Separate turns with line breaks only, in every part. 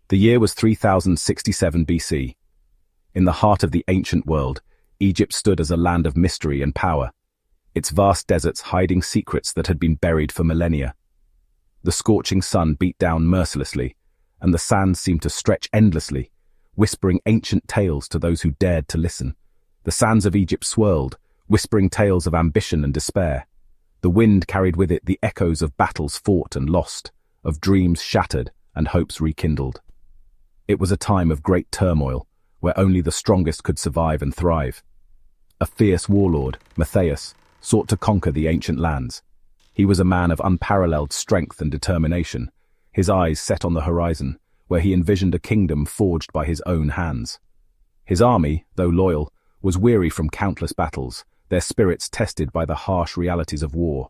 The year was 3067 BC. In the heart of the ancient world, Egypt stood as a land of mystery and power, its vast deserts hiding secrets that had been buried for millennia. The scorching sun beat down mercilessly, and the sands seemed to stretch endlessly, whispering ancient tales to those who dared to listen. The sands of Egypt swirled, whispering tales of ambition and despair. The wind carried with it the echoes of battles fought and lost, of dreams shattered and hopes rekindled. It was a time of great turmoil, where only the strongest could survive and thrive. A fierce warlord, Matthias, sought to conquer the ancient lands. He was a man of unparalleled strength and determination, his eyes set on the horizon, where he envisioned a kingdom forged by his own hands. His army, though loyal, was weary from countless battles, their spirits tested by the harsh realities of war.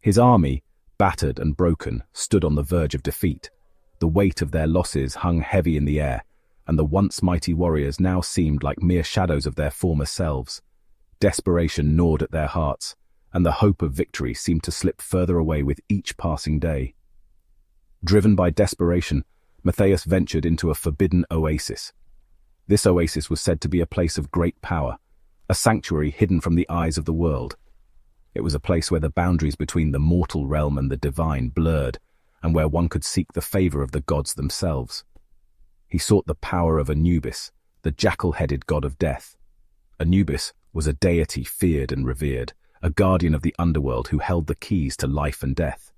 His army, battered and broken, stood on the verge of defeat. The weight of their losses hung heavy in the air, and the once mighty warriors now seemed like mere shadows of their former selves. Desperation gnawed at their hearts, and the hope of victory seemed to slip further away with each passing day. Driven by desperation, Matthias ventured into a forbidden oasis. This oasis was said to be a place of great power, a sanctuary hidden from the eyes of the world. It was a place where the boundaries between the mortal realm and the divine blurred, and where one could seek the favor of the gods themselves. He sought the power of Anubis, the jackal-headed god of death. Anubis was a deity feared and revered, a guardian of the underworld who held the keys to life and death.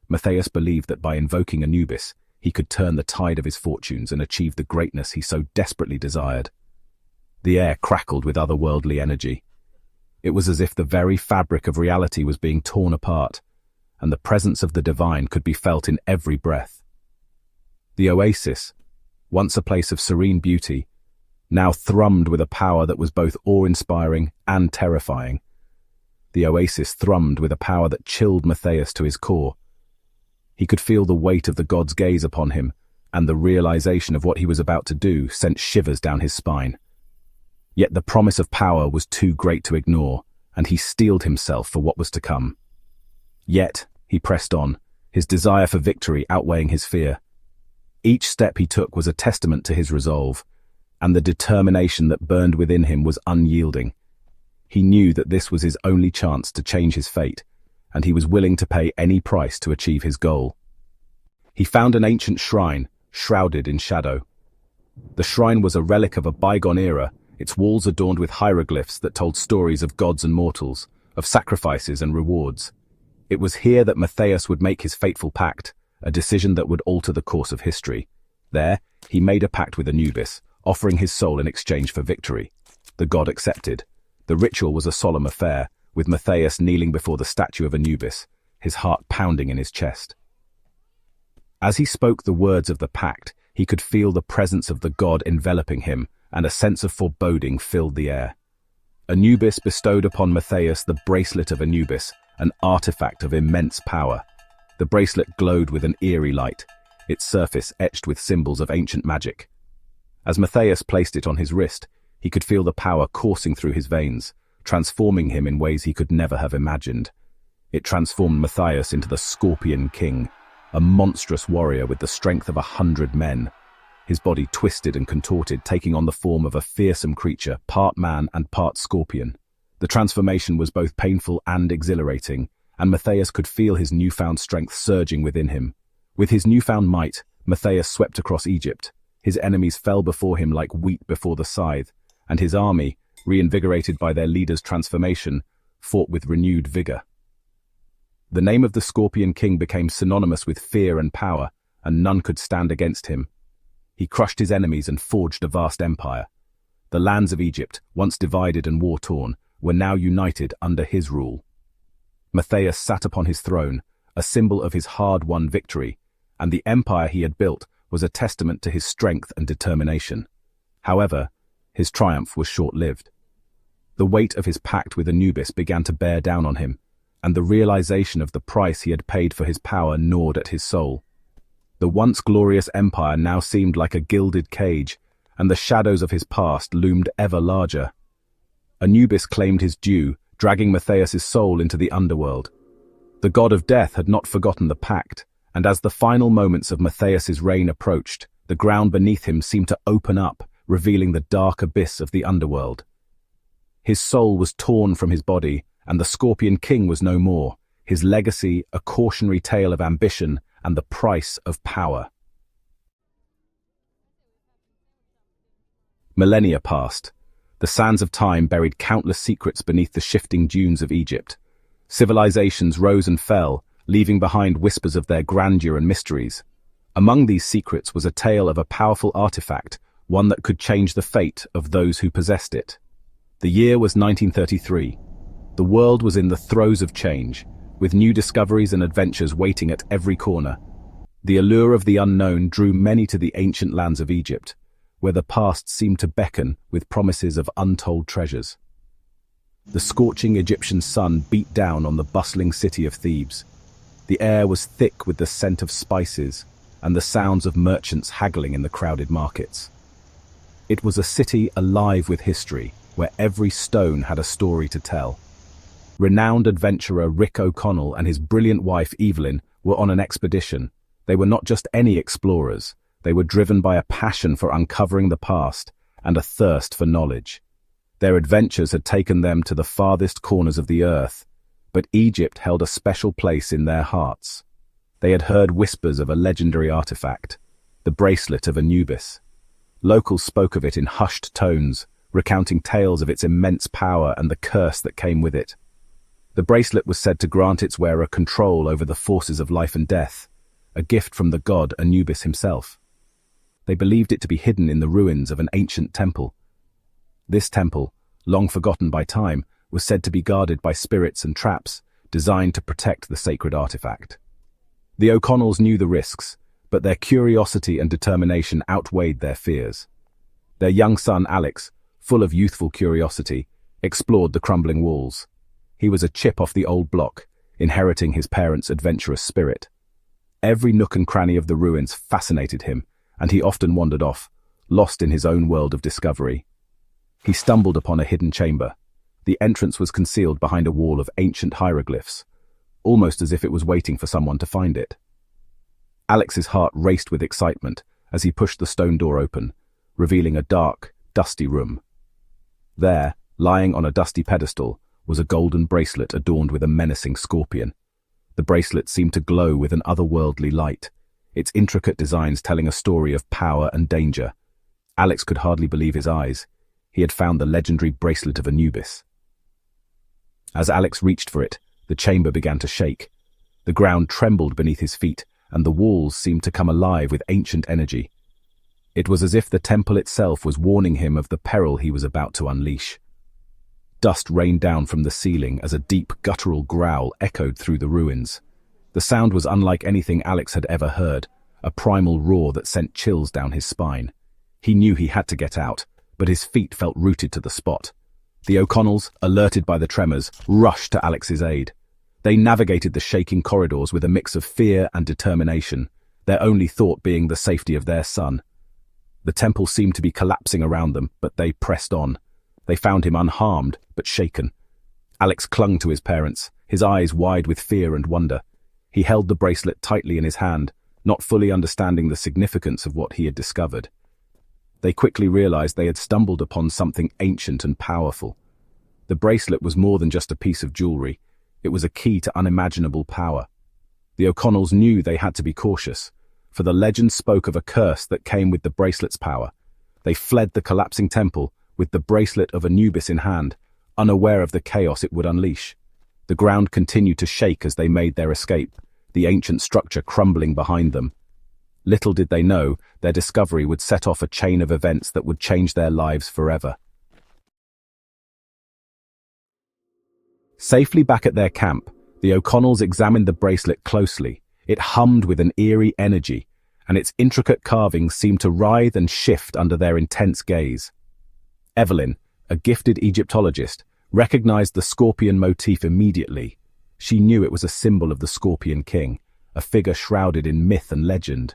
Matthias believed that by invoking Anubis, he could turn the tide of his fortunes and achieve the greatness he so desperately desired. The air crackled with otherworldly energy. It was as if the very fabric of reality was being torn apart, and the presence of the divine could be felt in every breath. The oasis, once a place of serene beauty, now thrummed with a power that was both awe-inspiring and terrifying. The oasis thrummed with a power that chilled Matthias to his core. He could feel the weight of the god's gaze upon him, and the realization of what he was about to do sent shivers down his spine. Yet the promise of power was too great to ignore, and he steeled himself for what was to come. Yet, he pressed on, his desire for victory outweighing his fear. Each step he took was a testament to his resolve, and the determination that burned within him was unyielding. He knew that this was his only chance to change his fate, and he was willing to pay any price to achieve his goal. He found an ancient shrine, shrouded in shadow. The shrine was a relic of a bygone era, its walls adorned with hieroglyphs that told stories of gods and mortals, of sacrifices and rewards. It was here that Matthias would make his fateful pact, a decision that would alter the course of history. There, he made a pact with Anubis, offering his soul in exchange for victory. The god accepted. The ritual was a solemn affair, with Matthias kneeling before the statue of Anubis, his heart pounding in his chest. As he spoke the words of the pact, he could feel the presence of the god enveloping him, and a sense of foreboding filled the air. Anubis bestowed upon Matthias the Bracelet of Anubis, an artifact of immense power. The bracelet glowed with an eerie light, its surface etched with symbols of ancient magic. As Matthias placed it on his wrist, he could feel the power coursing through his veins, transforming him in ways he could never have imagined. It transformed Matthias into the Scorpion King, a monstrous warrior with the strength of 100 men. His body twisted and contorted, taking on the form of a fearsome creature, part man and part scorpion. The transformation was both painful and exhilarating, and Matthias could feel his newfound strength surging within him. With his newfound might, Matthias swept across Egypt. His enemies fell before him like wheat before the scythe, and his army, reinvigorated by their leader's transformation, fought with renewed vigor. The name of the Scorpion King became synonymous with fear and power, and none could stand against him. He crushed his enemies and forged a vast empire. The lands of Egypt, once divided and war-torn, were now united under his rule. Matthias sat upon his throne, a symbol of his hard-won victory, and the empire he had built was a testament to his strength and determination. However, his triumph was short-lived. The weight of his pact with Anubis began to bear down on him, and the realization of the price he had paid for his power gnawed at his soul. The once glorious empire now seemed like a gilded cage, and the shadows of his past loomed ever larger. Anubis claimed his due, dragging Matthias's soul into the underworld. The god of death had not forgotten the pact, and as the final moments of Matthias's reign approached, The ground beneath him seemed to open up, revealing the dark abyss of the underworld. His soul was torn from his body, and the Scorpion King was no more, his legacy a cautionary tale of ambition and the price of power. Millennia passed. The sands of time buried countless secrets beneath the shifting dunes of Egypt. Civilizations rose and fell, leaving behind whispers of their grandeur and mysteries. Among these secrets was a tale of a powerful artifact, one that could change the fate of those who possessed it. The year was 1933. The world was in the throes of change, with new discoveries and adventures waiting at every corner. The allure of the unknown drew many to the ancient lands of Egypt, where the past seemed to beckon with promises of untold treasures. The scorching Egyptian sun beat down on the bustling city of Thebes. The air was thick with the scent of spices and the sounds of merchants haggling in the crowded markets. It was a city alive with history, where every stone had a story to tell. Renowned adventurer Rick O'Connell and his brilliant wife Evelyn were on an expedition. They were not just any explorers. They were driven by a passion for uncovering the past and a thirst for knowledge. Their adventures had taken them to the farthest corners of the earth, but Egypt held a special place in their hearts. They had heard whispers of a legendary artifact, the Bracelet of Anubis. Locals spoke of it in hushed tones, recounting tales of its immense power and the curse that came with it. The bracelet was said to grant its wearer control over the forces of life and death, a gift from the god Anubis himself. They believed it to be hidden in the ruins of an ancient temple. This temple, long forgotten by time, was said to be guarded by spirits and traps designed to protect the sacred artifact. The O'Connells knew the risks, but their curiosity and determination outweighed their fears. Their young son Alex, full of youthful curiosity, explored the crumbling walls. He was a chip off the old block, inheriting his parents' adventurous spirit. Every nook and cranny of the ruins fascinated him, and he often wandered off, lost in his own world of discovery. He stumbled upon a hidden chamber. The entrance was concealed behind a wall of ancient hieroglyphs, almost as if it was waiting for someone to find it. Alex's heart raced with excitement as he pushed the stone door open, revealing a dark, dusty room. There, lying on a dusty pedestal, was a golden bracelet adorned with a menacing scorpion. The bracelet seemed to glow with an otherworldly light, its intricate designs telling a story of power and danger. Alex could hardly believe his eyes. He had found the legendary Bracelet of Anubis. As Alex reached for it, the chamber began to shake. The ground trembled beneath his feet, and the walls seemed to come alive with ancient energy. It was as if the temple itself was warning him of the peril he was about to unleash. Dust rained down from the ceiling as a deep, guttural growl echoed through the ruins. The sound was unlike anything Alex had ever heard, a primal roar that sent chills down his spine. He knew he had to get out, but his feet felt rooted to the spot. The O'Connells, alerted by the tremors, rushed to Alex's aid. They navigated the shaking corridors with a mix of fear and determination, their only thought being the safety of their son. The temple seemed to be collapsing around them, but they pressed on. They found him unharmed, but shaken. Alex clung to his parents, his eyes wide with fear and wonder. He held the bracelet tightly in his hand, not fully understanding the significance of what he had discovered. They quickly realized they had stumbled upon something ancient and powerful. The bracelet was more than just a piece of jewelry. It was a key to unimaginable power. The O'Connells knew they had to be cautious, for the legend spoke of a curse that came with the bracelet's power. They fled the collapsing temple, with the Bracelet of Anubis in hand, unaware of the chaos it would unleash. The ground continued to shake as they made their escape, the ancient structure crumbling behind them. Little did they know, their discovery would set off a chain of events that would change their lives forever. Safely back at their camp, the O'Connells examined the bracelet closely. It hummed with an eerie energy, and its intricate carvings seemed to writhe and shift under their intense gaze. Evelyn, a gifted Egyptologist, recognized the scorpion motif immediately. She knew it was a symbol of the Scorpion King, a figure shrouded in myth and legend.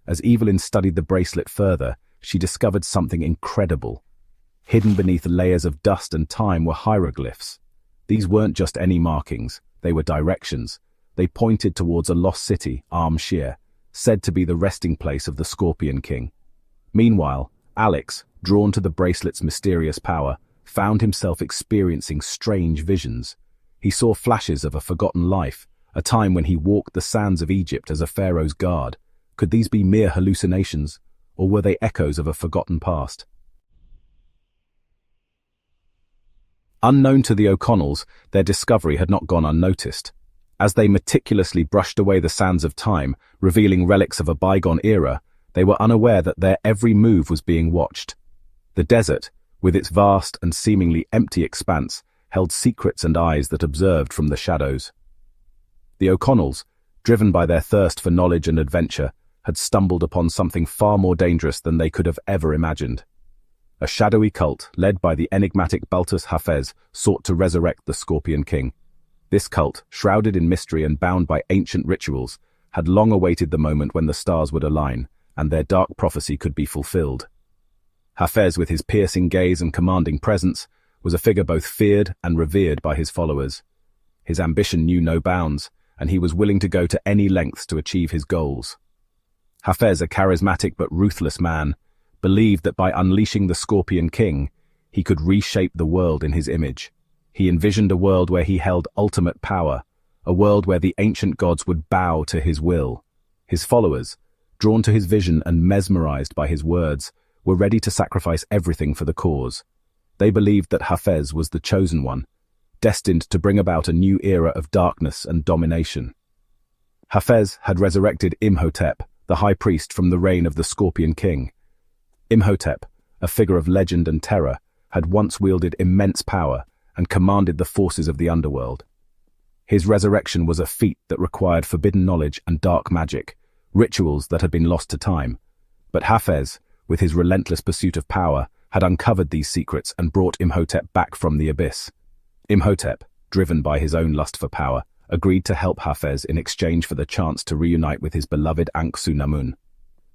As Evelyn studied the bracelet further, she discovered something incredible. Hidden beneath layers of dust and time were hieroglyphs. These weren't just any markings, they were directions. They pointed towards a lost city, Sheer, said to be the resting place of the Scorpion King. Meanwhile, Alex, drawn to the bracelet's mysterious power, found himself experiencing strange visions. He saw flashes of a forgotten life, a time when he walked the sands of Egypt as a pharaoh's guard. Could these be mere hallucinations, or were they echoes of a forgotten past? Unknown to the O'Connells, their discovery had not gone unnoticed. As they meticulously brushed away the sands of time, revealing relics of a bygone era, they were unaware that their every move was being watched. The desert, with its vast and seemingly empty expanse, held secrets and eyes that observed from the shadows. The O'Connells, driven by their thirst for knowledge and adventure, had stumbled upon something far more dangerous than they could have ever imagined. A shadowy cult, led by the enigmatic Baltus Hafez, sought to resurrect the Scorpion King. This cult, shrouded in mystery and bound by ancient rituals, had long awaited the moment when the stars would align, and their dark prophecy could be fulfilled. Hafez, with his piercing gaze and commanding presence, was a figure both feared and revered by his followers. His ambition knew no bounds, and he was willing to go to any lengths to achieve his goals. Hafez, a charismatic but ruthless man, believed that by unleashing the Scorpion King, he could reshape the world in his image. He envisioned a world where he held ultimate power, a world where the ancient gods would bow to his will. His followers, drawn to his vision and mesmerized by his words, were ready to sacrifice everything for the cause. They believed that Hafez was the chosen one, destined to bring about a new era of darkness and domination. Hafez had resurrected Imhotep, the high priest from the reign of the Scorpion King. Imhotep, a figure of legend and terror, had once wielded immense power and commanded the forces of the underworld. His resurrection was a feat that required forbidden knowledge and dark magic, rituals that had been lost to time. But Hafez, with his relentless pursuit of power, had uncovered these secrets and brought Imhotep back from the abyss. Imhotep, driven by his own lust for power, agreed to help Hafez in exchange for the chance to reunite with his beloved Ankh-Su-Namun.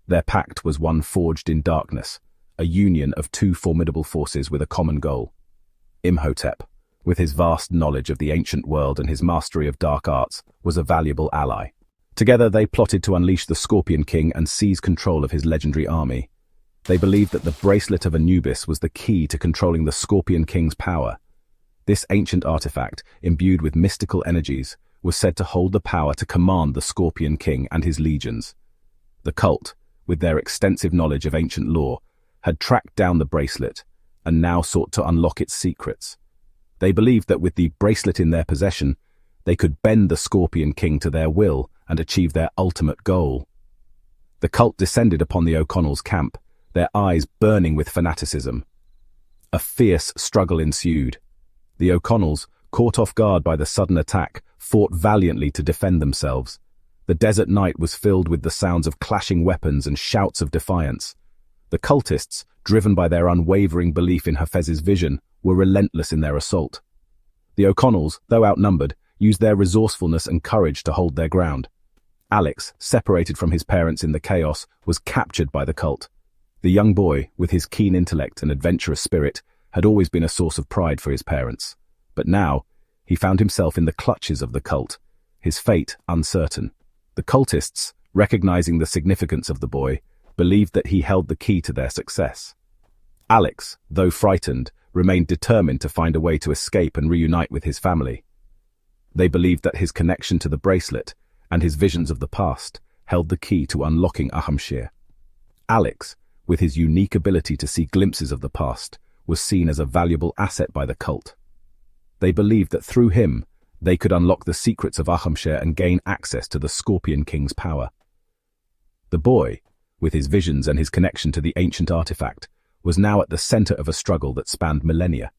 Their pact was one forged in darkness, a union of two formidable forces with a common goal. Imhotep, with his vast knowledge of the ancient world and his mastery of dark arts, was a valuable ally. Together they plotted to unleash the Scorpion King and seize control of his legendary army. They believed that the Bracelet of Anubis was the key to controlling the Scorpion King's power. This ancient artifact, imbued with mystical energies, was said to hold the power to command the Scorpion King and his legions. The cult, with their extensive knowledge of ancient lore, had tracked down the bracelet and now sought to unlock its secrets. They believed that with the bracelet in their possession, they could bend the Scorpion King to their will and achieve their ultimate goal. The cult descended upon the O'Connells' camp, their eyes burning with fanaticism. A fierce struggle ensued. The O'Connells, caught off guard by the sudden attack, fought valiantly to defend themselves. The desert night was filled with the sounds of clashing weapons and shouts of defiance. The cultists, driven by their unwavering belief in Hafez's vision, were relentless in their assault. The O'Connells, though outnumbered, used their resourcefulness and courage to hold their ground. Alex, separated from his parents in the chaos, was captured by the cult. The young boy, with his keen intellect and adventurous spirit, had always been a source of pride for his parents. But now, he found himself in the clutches of the cult, his fate uncertain. The cultists, recognizing the significance of the boy, believed that he held the key to their success. Alex, though frightened, remained determined to find a way to escape and reunite with his family. They believed that his connection to the bracelet and his visions of the past held the key to unlocking Ahamshir. Alex, with his unique ability to see glimpses of the past, was seen as a valuable asset by the cult. They believed that through him, they could unlock the secrets of Ahamshir and gain access to the Scorpion King's power. The boy, with his visions and his connection to the ancient artifact, was now at the center of a struggle that spanned millennia.